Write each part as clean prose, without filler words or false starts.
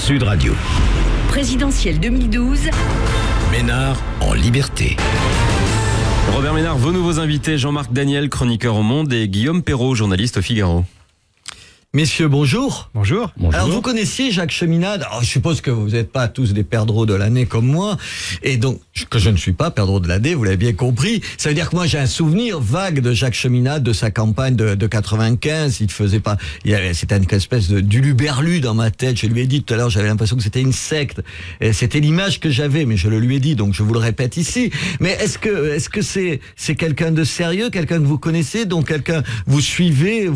Sud Radio. Présidentielle 2012. Ménard en liberté. Robert Ménard, vos nouveaux invités, Jean-Marc Daniel, chroniqueur au Monde, et Guillaume Perrault, journaliste au Figaro. Messieurs, bonjour. Bonjour. Alors, vous connaissiez Jacques Cheminade. Alors, je suppose que vous n'êtes pas tous des perdreaux de l'année comme moi. Et donc, que je ne suis pas perdreau de l'année, vous l'avez bien compris. Ça veut dire que moi, j'ai un souvenir vague de Jacques Cheminade, de sa campagne de 95. Il faisait pas, c'était une espèce d'uluberlu dans ma tête. Je lui ai dit tout à l'heure, j'avais l'impression que c'était une secte. Et c'était l'image que j'avais, mais je le lui ai dit, donc je vous le répète ici. Mais est-ce que c'est quelqu'un de sérieux, quelqu'un que vous connaissez, donc quelqu'un, vous suivez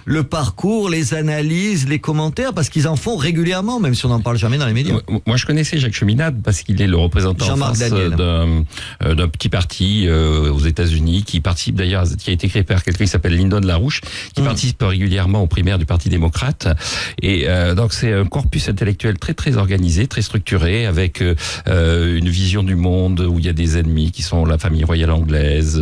le parcours, les analyses, les commentaires, parce qu'ils en font régulièrement, même si on n'en parle jamais dans les médias. Moi, je connaissais Jacques Cheminade parce qu'il est le représentant Jean-Marc Daniel d'un petit parti aux États-Unis qui participe d'ailleurs, qui a été créé par quelqu'un qui s'appelle Lyndon LaRouche, qui participe régulièrement aux primaires du Parti démocrate. Et donc c'est un corpus intellectuel très très organisé, très structuré, avec une vision du monde où il y a des ennemis qui sont la famille royale anglaise,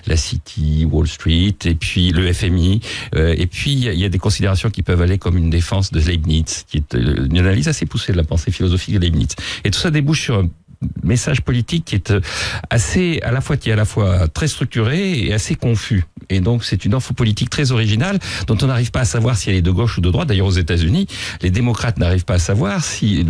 la City, Wall Street, et puis le FMI, et puis il y a des considérations qui peuvent aller comme une défense de Leibniz, qui est une analyse assez poussée de la pensée philosophique de Leibniz. Et tout ça débouche sur un message politique qui est à la fois très structuré et assez confus. Et donc c'est une info politique très originale dont on n'arrive pas à savoir si elle est de gauche ou de droite. D'ailleurs aux États-Unis, les démocrates n'arrivent pas à savoir si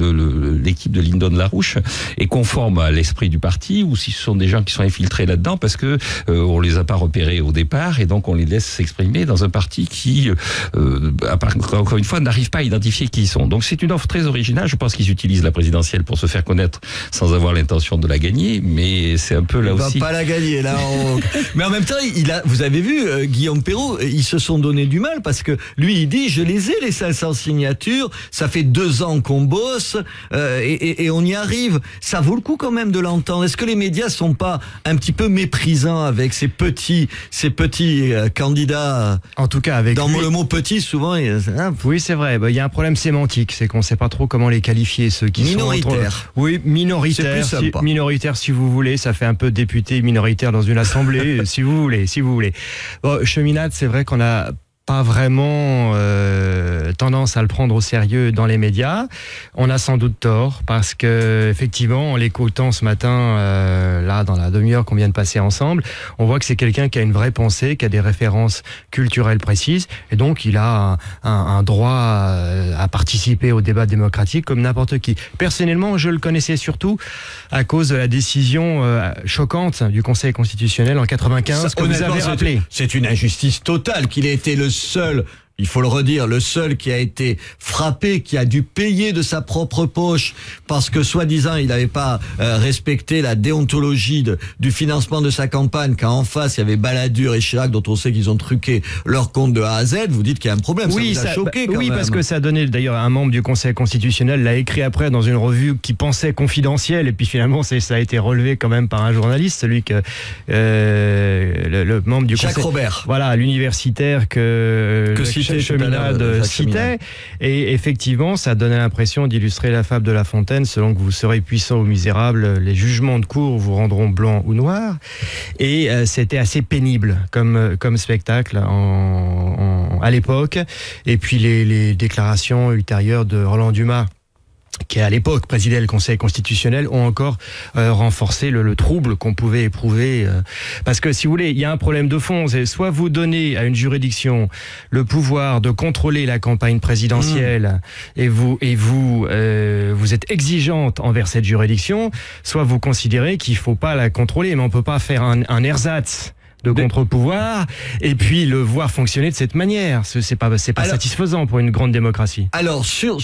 l'équipe de Lyndon LaRouche est conforme à l'esprit du parti ou si ce sont des gens qui sont infiltrés là-dedans parce que on les a pas repérés au départ et donc on les laisse s'exprimer dans un parti qui encore une fois n'arrive pas à identifier qui ils sont. Donc c'est une offre très originale. Je pense qu'ils utilisent la présidentielle pour se faire connaître sans avoir l'intention de la gagner, mais c'est un peu là aussi. Il va pas la gagner là. Mais en même temps, vous avez vu Guillaume Perrault, ils se sont donné du mal parce que lui il dit je les ai les 500 signatures, ça fait 2 ans qu'on bosse et on y arrive. Ça vaut le coup quand même de l'entendre. Est-ce que les médias sont pas un petit peu méprisants avec ces petits candidats? En tout cas avec dans le mot petit souvent. Oui c'est vrai. Il y a un problème sémantique, c'est qu'on sait pas trop comment les qualifier ceux qui minoritaires. Oui minoritaires. Minoritaire si vous voulez, ça fait un peu député minoritaire dans une assemblée si vous voulez. Bon, Cheminade, c'est vrai qu'on a pas vraiment tendance à le prendre au sérieux dans les médias. On a sans doute tort parce que effectivement, en l'écoutant ce matin, là dans la demi-heure qu'on vient de passer ensemble, on voit que c'est quelqu'un qui a une vraie pensée, qui a des références culturelles précises, et donc il a un droit à participer au débat démocratique comme n'importe qui. Personnellement, je le connaissais surtout à cause de la décision choquante du Conseil constitutionnel en 95 que vous avez rappelé. C'est une injustice totale qu'il ait été le seul, il faut le redire, le seul qui a été frappé, qui a dû payer de sa propre poche parce que soi-disant il n'avait pas respecté la déontologie du financement de sa campagne, quand en face il y avait Balladur et Chirac dont on sait qu'ils ont truqué leur compte de A à Z. Vous dites qu'il y a un problème, oui, ça vous a choqué quand même. Parce que ça a donné, d'ailleurs un membre du Conseil constitutionnel l'a écrit après dans une revue qui pensait confidentielle et puis finalement ça a été relevé quand même par un journaliste, celui que le membre du Jacques Conseil, Robert, voilà, l'universitaire que Cheminade citait, et effectivement ça donnait l'impression d'illustrer la fable de La Fontaine, selon que vous serez puissant ou misérable, les jugements de cour vous rendront blanc ou noir, et c'était assez pénible comme spectacle à l'époque, et puis les déclarations ultérieures de Roland Dumas, qui à l'époque présidait le Conseil constitutionnel, ont encore renforcé le trouble qu'on pouvait éprouver. Parce que si vous voulez, il y a un problème de fond. C'est soit vous donnez à une juridiction le pouvoir de contrôler la campagne présidentielle et vous êtes exigeante envers cette juridiction, soit vous considérez qu'il faut pas la contrôler, mais on peut pas faire un ersatz de contre-pouvoir et puis le voir fonctionner de cette manière. C'est pas satisfaisant pour une grande démocratie. Alors sur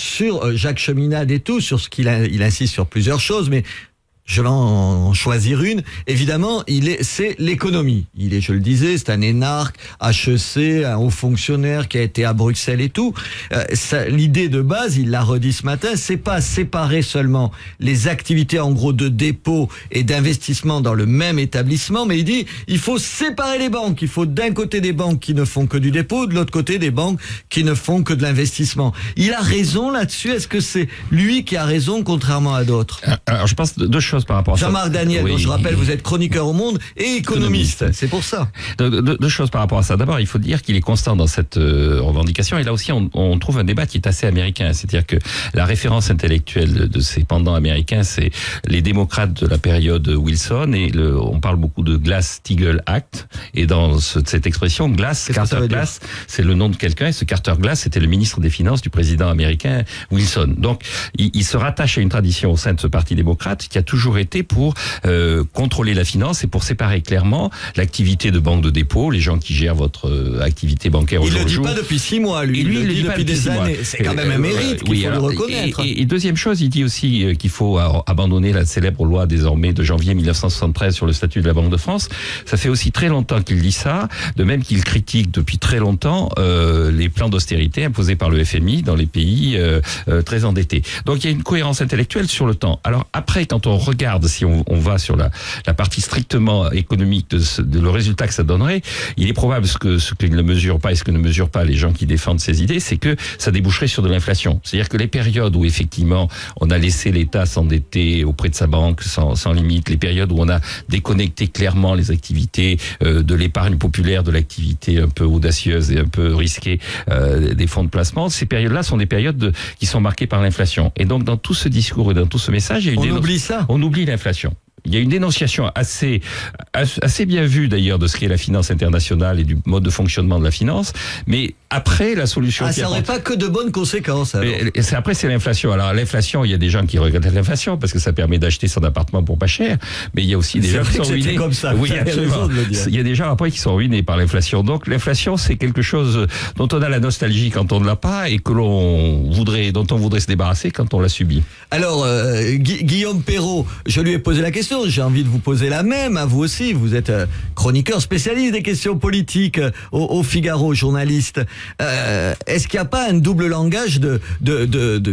Jacques Cheminade et tout, sur ce il insiste sur plusieurs choses, mais je vais en choisir une. Évidemment, c'est l'économie. Je le disais, c'est un énarque, HEC, un haut fonctionnaire qui a été à Bruxelles et tout. L'idée de base, il l'a redit ce matin, c'est pas séparer seulement les activités en gros de dépôt et d'investissement dans le même établissement, mais il dit, il faut séparer les banques. Il faut d'un côté des banques qui ne font que du dépôt, de l'autre côté des banques qui ne font que de l'investissement. Il a raison là-dessus. Est-ce que c'est lui qui a raison contrairement à d'autres? Alors, je pense deux choses. choses par rapport à ça. Jean-Marc Daniel, Oui. dont je rappelle, vous êtes chroniqueur au Monde et économiste. C'est pour ça. Deux choses par rapport à ça. D'abord, il faut dire qu'il est constant dans cette revendication. Et là aussi, on trouve un débat qui est assez américain. C'est-à-dire que la référence intellectuelle de ces pendants américains, c'est les démocrates de la période Wilson. Et on parle beaucoup de Glass-Steagall Act. Et dans cette expression, Carter Glass, c'est le nom de quelqu'un. Et ce Carter Glass, c'était le ministre des Finances du président américain Wilson. Donc, il se rattache à une tradition au sein de ce parti démocrate qui a toujours été pour contrôler la finance et pour séparer clairement l'activité de banque de dépôt, les gens qui gèrent votre activité bancaire au jour le jour. Il ne le dit pas depuis 6 mois, lui. Il le dit depuis des années. C'est quand même un mérite qu'il faut le reconnaître. Et deuxième chose, il dit aussi qu'il faut abandonner la célèbre loi désormais de janvier 1973 sur le statut de la Banque de France. Ça fait aussi très longtemps qu'il dit ça, de même qu'il critique depuis très longtemps les plans d'austérité imposés par le FMI dans les pays très endettés. Donc il y a une cohérence intellectuelle sur le temps. Alors après, quand on regarde, si on va sur la partie strictement économique de le résultat que ça donnerait, il est probable que ce qu'ils ne mesurent pas et ce que ne mesurent pas les gens qui défendent ces idées, c'est que ça déboucherait sur de l'inflation. C'est-à-dire que les périodes où effectivement on a laissé l'État s'endetter auprès de sa banque sans limite, les périodes où on a déconnecté clairement les activités de l'épargne populaire, de l'activité un peu audacieuse et un peu risquée des fonds de placement, ces périodes-là sont des périodes qui sont marquées par l'inflation. Et donc dans tout ce discours et dans tout ce message, il y a on oublie l'inflation. Il y a une dénonciation assez bien vue d'ailleurs de ce qu'est la finance internationale et du mode de fonctionnement de la finance, mais après la solution... ça n'aurait pas que de bonnes conséquences. Après c'est l'inflation. Alors l'inflation, il y a des gens qui regrettent l'inflation parce que ça permet d'acheter son appartement pour pas cher, mais il y a aussi des gens qui sont ruinés. Comme ça, oui, absolument. Il y a des gens après qui sont ruinés par l'inflation. Donc l'inflation, c'est quelque chose dont on a la nostalgie quand on ne l'a pas et dont on voudrait se débarrasser quand on l'a subi. Alors Guillaume Perrault, je lui ai posé la question. J'ai envie de vous poser la même à vous aussi. Vous êtes chroniqueur spécialiste des questions politiques au Figaro, journaliste. Est-ce qu'il n'y a pas un double langage de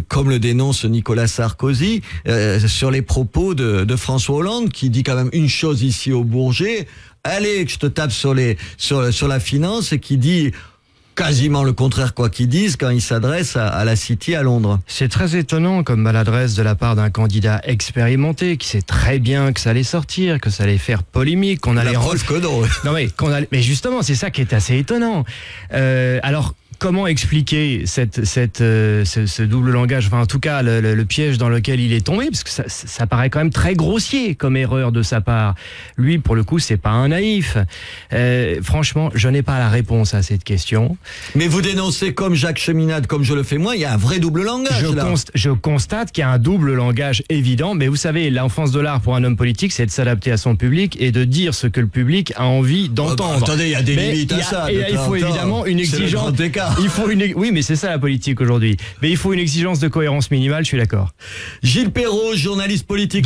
comme le dénonce Nicolas Sarkozy sur les propos de François Hollande, qui dit quand même une chose ici au Bourget, allez que je te tape sur la finance, et qui dit quasiment le contraire, quoi qu'ils disent, quand il s'adresse à la City à Londres. C'est très étonnant comme maladresse de la part d'un candidat expérimenté qui sait très bien que ça allait sortir, que ça allait faire polémique, qu'on allait... La preuve que non. Non mais justement, c'est ça qui est assez étonnant. Alors... Comment expliquer ce double langage, enfin en tout cas le piège dans lequel il est tombé, parce que ça paraît quand même très grossier comme erreur de sa part. Lui, pour le coup, c'est pas un naïf. Franchement, je n'ai pas la réponse à cette question. Mais vous dénoncez comme Jacques Cheminade, comme je le fais moi, il y a un vrai double langage. Je constate qu'il y a un double langage évident, mais vous savez, l'enfance de l'art pour un homme politique, c'est de s'adapter à son public et de dire ce que le public a envie d'entendre. Attendez, il y a des limites à ça. Et il faut évidemment une exigence. Oui, mais c'est ça la politique aujourd'hui. Mais il faut une exigence de cohérence minimale, je suis d'accord. Gilles Perrault, journaliste politique.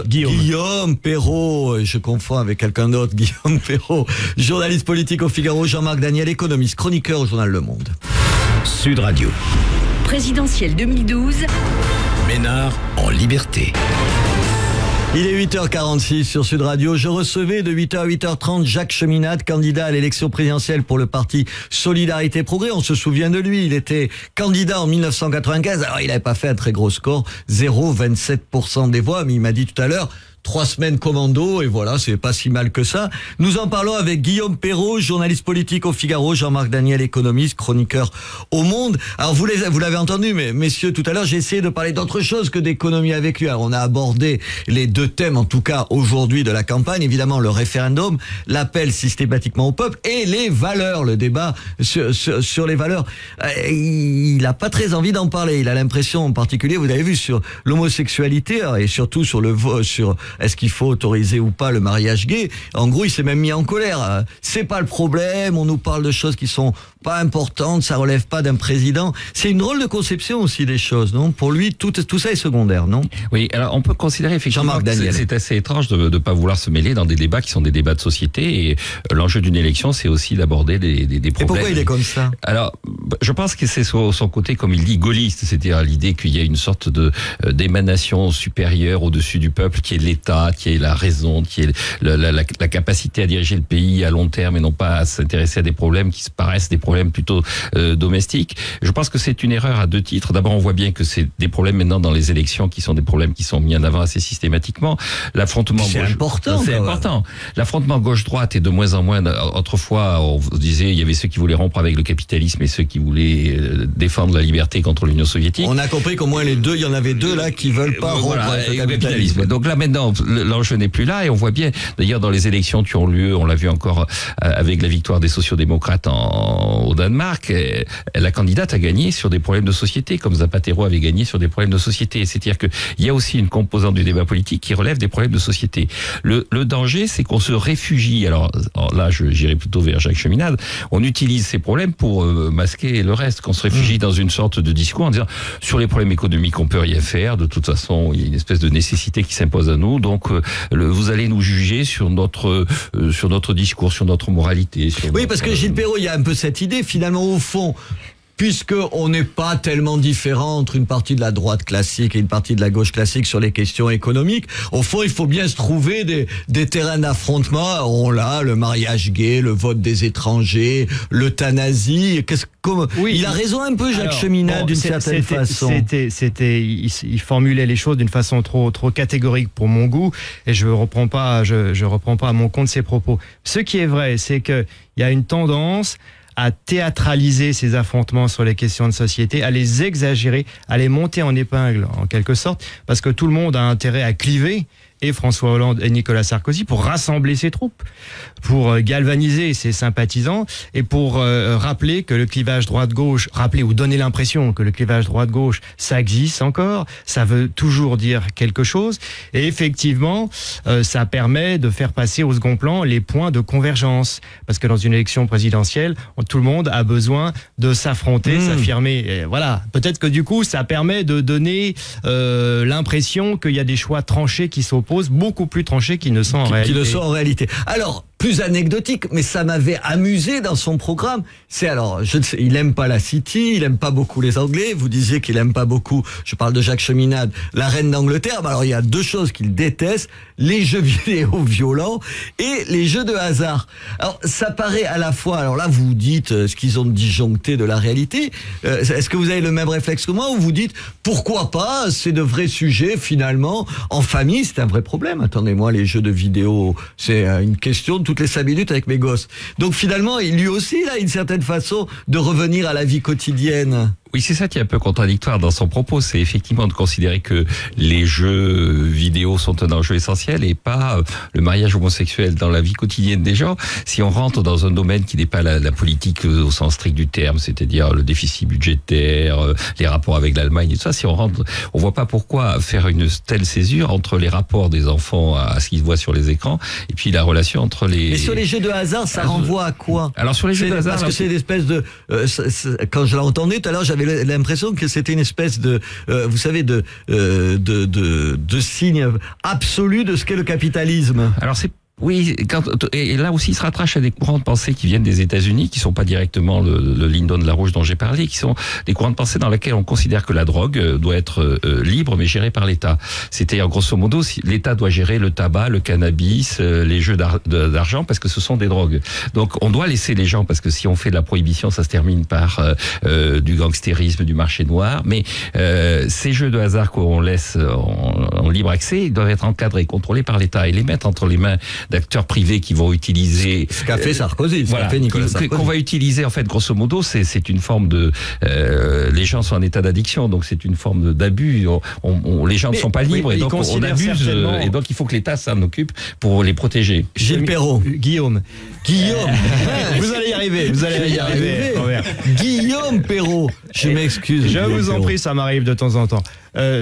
Guillaume Perrault, je confonds avec quelqu'un d'autre. Guillaume Perrault, journaliste politique au Figaro. Jean-Marc Daniel, économiste, chroniqueur au journal Le Monde. Sud Radio. Présidentielle 2012. Ménard en liberté. Il est 8h46 sur Sud Radio. Je recevais de 8h à 8h30 Jacques Cheminade, candidat à l'élection présidentielle pour le parti Solidarité Progrès. On se souvient de lui. Il était candidat en 1995. Alors, il n'avait pas fait un très gros score, 0,27% des voix. Mais il m'a dit tout à l'heure, 3 semaines commando, et voilà, c'est pas si mal que ça. Nous en parlons avec Guillaume Perrault, journaliste politique au Figaro, Jean-Marc Daniel, économiste, chroniqueur au Monde. Alors vous l'avez entendu, mais messieurs, tout à l'heure, j'ai essayé de parler d'autre chose que d'économie avec lui. Alors on a abordé les deux thèmes, en tout cas aujourd'hui, de la campagne, évidemment le référendum, l'appel systématiquement au peuple, et les valeurs, le débat sur les valeurs. Il n'a pas très envie d'en parler. Il a l'impression, en particulier, vous avez vu, sur l'homosexualité, et surtout sur est-ce qu'il faut autoriser ou pas le mariage gay. En gros, il s'est même mis en colère. C'est pas le problème, on nous parle de choses qui sont pas importantes, ça relève pas d'un président. C'est une drôle de conception aussi des choses, non? Pour lui, tout ça est secondaire, non? Oui, alors on peut considérer effectivement que c'est assez étrange de ne pas vouloir se mêler dans des débats qui sont des débats de société, et l'enjeu d'une élection, c'est aussi d'aborder des problèmes. Et pourquoi il est comme ça? Alors, je pense que c'est son côté, comme il dit, gaulliste, c'est-à-dire l'idée qu'il y a une sorte d'émanation supérieure au-dessus du peuple, qui est l'État l'État, qui ait la raison, qui ait la capacité à diriger le pays à long terme et non pas à s'intéresser à des problèmes qui se paraissent des problèmes plutôt domestiques. Je pense que c'est une erreur à deux titres. D'abord, on voit bien que c'est des problèmes maintenant dans les élections qui sont des problèmes qui sont mis en avant assez systématiquement. L'affrontement c'est important. C'est important. L'affrontement gauche-droite est de moins en moins. Autrefois, on disait il y avait ceux qui voulaient rompre avec le capitalisme et ceux qui voulaient défendre la liberté contre l'Union soviétique. On a compris qu'au moins les deux, il y en avait deux là qui veulent pas rompre avec le capitalisme. Donc là maintenant, l'enjeu n'est plus là et on voit bien. D'ailleurs, dans les élections qui ont lieu, on l'a vu encore avec la victoire des sociodémocrates au Danemark, la candidate a gagné sur des problèmes de société, comme Zapatero avait gagné sur des problèmes de société. C'est-à-dire que il y a aussi une composante du débat politique qui relève des problèmes de société. Le danger, c'est qu'on se réfugie. Alors là, j'irai plutôt vers Jacques Cheminade. On utilise ces problèmes pour masquer le reste. Qu'on se réfugie dans une sorte de discours en disant sur les problèmes économiques, on peut rien faire. De toute façon, il y a une espèce de nécessité qui s'impose à nous. Donc, vous allez nous juger sur notre discours, sur notre moralité. Oui, parce que Gilles Perrault, il y a un peu cette idée. Finalement, au fond, puisqu'on n'est pas tellement différent entre une partie de la droite classique et une partie de la gauche classique sur les questions économiques, au fond, il faut bien se trouver des terrains d'affrontement. On l'a, le mariage gay, le vote des étrangers, l'euthanasie. Il a raison un peu, Jacques Cheminade, d'une certaine façon. Il formulait les choses d'une façon trop catégorique pour mon goût, et je reprends pas à mon compte ses propos. Ce qui est vrai, c'est que il y a une tendance à théâtraliser ces affrontements sur les questions de société, à les exagérer, à les monter en épingle, en quelque sorte, parce que tout le monde a intérêt à cliver, et François Hollande et Nicolas Sarkozy, pour rassembler ses troupes, pour galvaniser ses sympathisants, et pour rappeler que le clivage droite-gauche, rappeler ou donner l'impression que le clivage droite-gauche, ça existe encore, ça veut toujours dire quelque chose, et effectivement, ça permet de faire passer au second plan les points de convergence, parce que dans une élection présidentielle, tout le monde a besoin de s'affronter, s'affirmer, et voilà. Peut-être que du coup, ça permet de donner l'impression qu'il y a des choix tranchés qui s'opposent, beaucoup plus tranchés qu'ils ne sont en réalité. Qui ne sont en réalité. Alors, plus anecdotique, mais ça m'avait amusé dans son programme. C'est alors, je ne sais, il aime pas la City, il aime pas beaucoup les Anglais. Vous disiez qu'il aime pas beaucoup, je parle de Jacques Cheminade, la reine d'Angleterre. Mais alors, il y a deux choses qu'il déteste, les jeux vidéo violents et les jeux de hasard. Alors, ça paraît à la fois, alors là, vous dites ce qu'ils ont disjoncté de la réalité. Est-ce que vous avez le même réflexe que moi, ou vous dites, pourquoi pas, c'est de vrais sujets, finalement, en famille, c'est un vrai problème. Attendez-moi, les jeux de vidéo, c'est une question de toutes les 5 minutes avec mes gosses. Donc finalement, lui aussi, il a une certaine façon de revenir à la vie quotidienne. Oui, c'est ça qui est un peu contradictoire dans son propos. C'est effectivement de considérer que les jeux vidéo sont un enjeu essentiel et pas le mariage homosexuel dans la vie quotidienne des gens. Si on rentre dans un domaine qui n'est pas la politique au sens strict du terme, c'est-à-dire le déficit budgétaire, les rapports avec l'Allemagne et tout ça, si on rentre, on voit pas pourquoi faire une telle césure entre les rapports des enfants à ce qu'ils voient sur les écrans et puis la relation entre les... Mais sur les jeux de hasard, ça renvoie à quoi? Alors sur les jeux de hasard... Parce que c'est une espèce de... quand je l'entendais tout à l'heure, j'avais l'impression que c'était une espèce de, vous savez, de signe absolu de ce qu'est le capitalisme. Alors oui, et là aussi, il se rattache à des courants de pensée qui viennent des États-Unis, qui sont pas directement le Lyndon LaRouche dont j'ai parlé, qui sont des courants de pensée dans lesquels on considère que la drogue doit être libre mais gérée par l'État. C'est-à-dire, grosso modo, l'État doit gérer le tabac, le cannabis, les jeux d'argent, parce que ce sont des drogues. Donc, on doit laisser les gens, parce que si on fait de la prohibition, ça se termine par du gangstérisme, du marché noir. Mais ces jeux de hasard qu'on laisse en libre accès, ils doivent être encadrés, contrôlés par l'État et les mettre entre les mains d'acteurs privés qui vont utiliser ce qu'a fait Sarkozy, voilà, fait Nicolas Sarkozy. Qu'on va utiliser en fait grosso modo, c'est une forme de les gens sont en état d'addiction, donc c'est une forme d'abus. Les gens ne sont pas libres et donc on abuse et donc il faut que l'État s'en occupe pour les protéger. Gilles Perrault, Guillaume, vous allez y arriver, Guillaume Perrault, je m'excuse. Je vous en prie, ça m'arrive de temps en temps.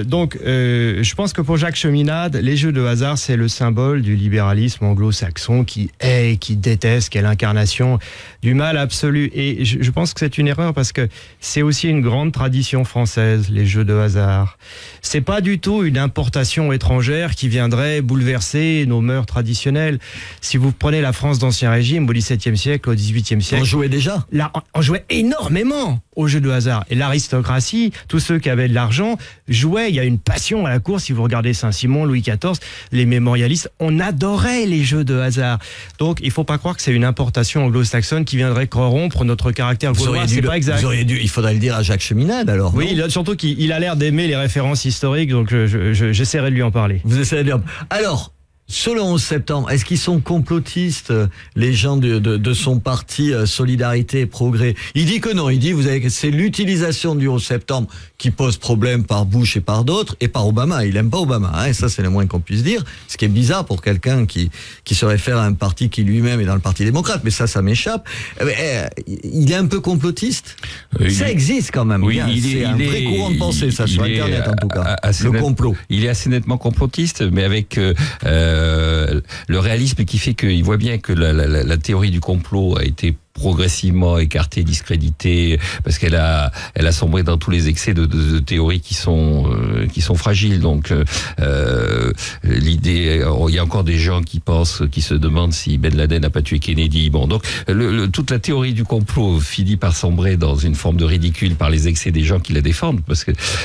Donc, je pense que pour Jacques Cheminade, les jeux de hasard, c'est le symbole du libéralisme anglo-saxon qui hait, qui déteste, qui est l'incarnation du mal absolu. Et je pense que c'est une erreur parce que c'est aussi une grande tradition française, les jeux de hasard. C'est pas du tout une importation étrangère qui viendrait bouleverser nos mœurs traditionnelles. Si vous prenez la France d'Ancien Régime, au XVIIe siècle, au XVIIIe siècle... On jouait déjà. Là, on jouait énormément aux jeux de hasard. Et l'aristocratie, tous ceux qui avaient de l'argent, jouaient. Il y a une passion à la cour. Si vous regardez Saint-Simon, Louis XIV, les mémorialistes, on adorait les jeux de hasard. Donc, il ne faut pas croire que c'est une importation anglo-saxonne qui viendrait corrompre notre caractère gaulois. C'est pas exact. Il faudrait le dire à Jacques Cheminade, alors. Oui, surtout qu'il a l'air d'aimer les références historiques, donc j'essaierai de lui en parler. Vous essayez de lui en parler. Alors, sur le 11 septembre, est-ce qu'ils sont complotistes, les gens de son parti Solidarité et Progrès? Il dit que non, il dit c'est l'utilisation du 11 septembre qui pose problème par Bush et par d'autres, et par Obama. Il aime pas Obama, hein, et ça c'est le moins qu'on puisse dire, ce qui est bizarre pour quelqu'un qui se réfère à un parti qui lui-même est dans le Parti démocrate, mais ça m'échappe. Il est un peu complotiste. Ça existe quand même. Oui, c'est un vrai courant de pensée, ça, sur Internet en tout cas. Le complot. Il est assez nettement complotiste, mais avec le réalisme qui fait qu'il voit bien que la théorie du complot a été progressivement écartée, discréditée, parce qu'elle a sombré dans tous les excès de théories qui sont fragiles. Donc l'idée, il y a encore des gens qui se demandent si Ben Laden n'a pas tué Kennedy. Bon, donc toute la théorie du complot finit par sombrer dans une forme de ridicule par les excès des gens qui la défendent,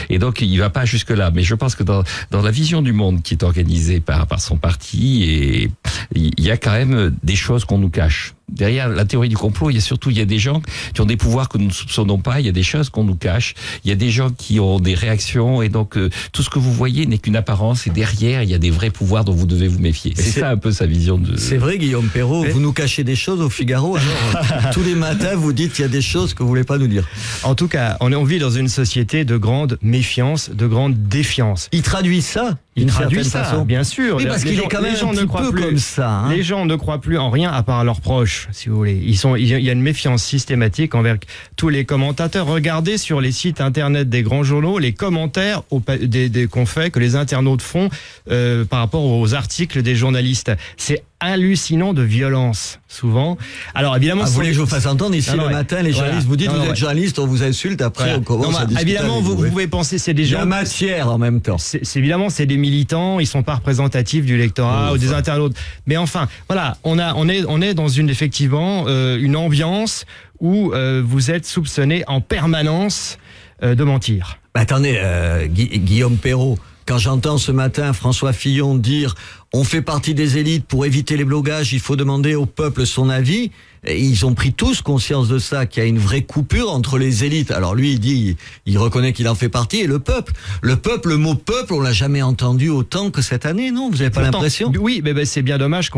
et donc il va pas jusque là. Mais je pense que dans la vision du monde qui est organisée par son parti, et il y a quand même des choses qu'on nous cache. Derrière la théorie du complot, il y a des gens qui ont des pouvoirs que nous ne soupçonnons pas, il y a des choses qu'on nous cache, il y a des gens qui ont des réactions, et donc tout ce que vous voyez n'est qu'une apparence, et derrière il y a des vrais pouvoirs dont vous devez vous méfier. C'est ça un peu sa vision de... C'est vrai, Guillaume Perrault, vous nous cachez des choses au Figaro, alors tous les matins vous dites qu'il y a des choses que vous voulez pas nous dire. En tout cas, on vit dans une société de grande méfiance, de grande défiance. Il traduit ça. Il traduit ça, façon. Bien sûr. Oui, parce qu'il est quand même un petit peu comme ça. Hein. Les gens ne croient plus en rien à part leurs proches, si vous voulez. Il y a une méfiance systématique envers tous les commentateurs. Regardez sur les sites internet des grands journaux les commentaires qu'on fait, que les internautes font par rapport aux articles des journalistes. C'est hallucinant de violence, souvent. Alors évidemment, vous voulez que je vous fasse entendre ici le matin, les journalistes, vous dites vous êtes journaliste, on vous insulte, après on commence à discuter. Évidemment, vous pouvez penser, c'est des gens... Il y a matière en même temps. Évidemment, c'est des militants, ils sont pas représentatifs du lectorat ou des internautes. Mais enfin, voilà, on est dans effectivement une ambiance où vous êtes soupçonné en permanence de mentir. Attendez, Guillaume Perrault, quand j'entends ce matin François Fillon dire on fait partie des élites, pour éviter les blocages, il faut demander au peuple son avis. Et ils ont pris tous conscience de ça, qu'il y a une vraie coupure entre les élites. Alors lui, il reconnaît qu'il en fait partie, et le peuple. Le mot peuple, on l'a jamais entendu autant que cette année, non? Vous n'avez pas l'impression? Oui, mais c'est bien dommage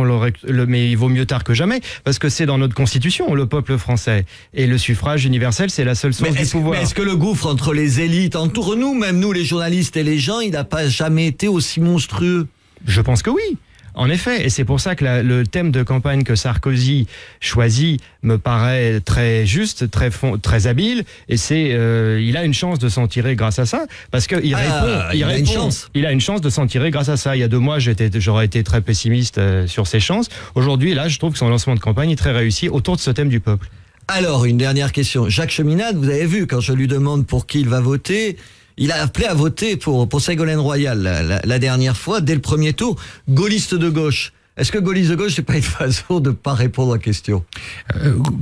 mais il vaut mieux tard que jamais, parce que c'est dans notre constitution, le peuple français. Et le suffrage universel, c'est la seule source du pouvoir. Mais est-ce que le gouffre entre les élites, entre nous, même nous les journalistes et les gens, il n'a pas jamais été aussi monstrueux? Je pense que oui. En effet, et c'est pour ça que le thème de campagne que Sarkozy choisit me paraît très juste, très habile, et il a une chance de s'en tirer grâce à ça, parce que il a une chance de s'en tirer grâce à ça. Il y a 2 mois, j'aurais été très pessimiste sur ses chances. Aujourd'hui, là, je trouve que son lancement de campagne est très réussi autour de ce thème du peuple. Alors, une dernière question. Jacques Cheminade, vous avez vu, quand je lui demande pour qui il va voter, il a appelé à voter pour Ségolène Royal la dernière fois, dès le premier tour, gaulliste de gauche. Est-ce que gaulliste de gauche, c'est pas une façon de pas répondre à la question?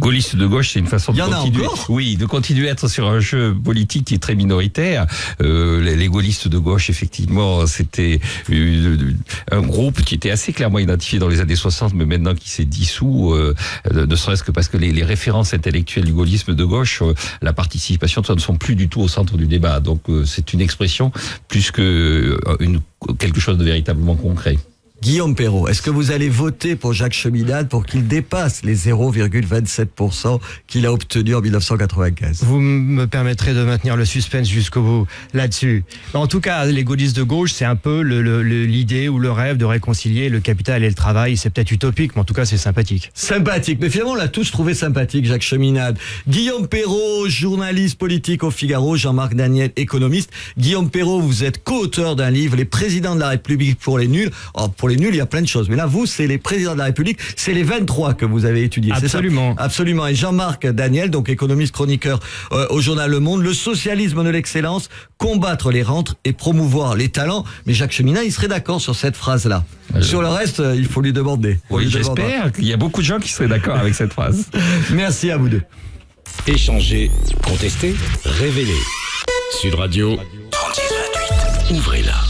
Gaulliste de gauche, c'est une façon de continuer. Oui, de continuer à être sur un jeu politique qui est très minoritaire. Les gaullistes de gauche, effectivement, c'était un groupe qui était assez clairement identifié dans les années 60, mais maintenant qui s'est dissous, ne serait-ce que parce que les références intellectuelles du gaullisme de gauche, la participation, ne sont plus du tout au centre du débat. Donc c'est une expression plus que quelque chose de véritablement concret. Guillaume Perrault, est-ce que vous allez voter pour Jacques Cheminade pour qu'il dépasse les 0,27% qu'il a obtenus en 1995? Vous me permettrez de maintenir le suspense jusqu'au bout là-dessus. En tout cas, les gaullistes de gauche, c'est un peu l'idée ou le rêve de réconcilier le capital et le travail. C'est peut-être utopique, mais en tout cas, c'est sympathique. Sympathique, mais finalement, on l'a tous trouvé sympathique, Jacques Cheminade. Guillaume Perrault, journaliste politique au Figaro, Jean-Marc Daniel, économiste. Guillaume Perrault, vous êtes co-auteur d'un livre, Les présidents de la République pour les nuls. Pour pour les nuls, il y a plein de choses. Mais là, vous, c'est les présidents de la République, c'est les 23 que vous avez étudiés. Absolument. C'est ça ? Absolument. Et Jean-Marc Daniel, donc économiste chroniqueur au journal Le Monde, le socialisme de l'excellence, combattre les rentes et promouvoir les talents. Mais Jacques Cheminade, il serait d'accord sur cette phrase-là. Sur le reste, il faut lui demander. Oui, j'espère qu'il y a beaucoup de gens qui seraient d'accord avec cette phrase. Merci à vous deux. Échanger, contester, révéler. Sud Radio, 3628. Ouvrez-la.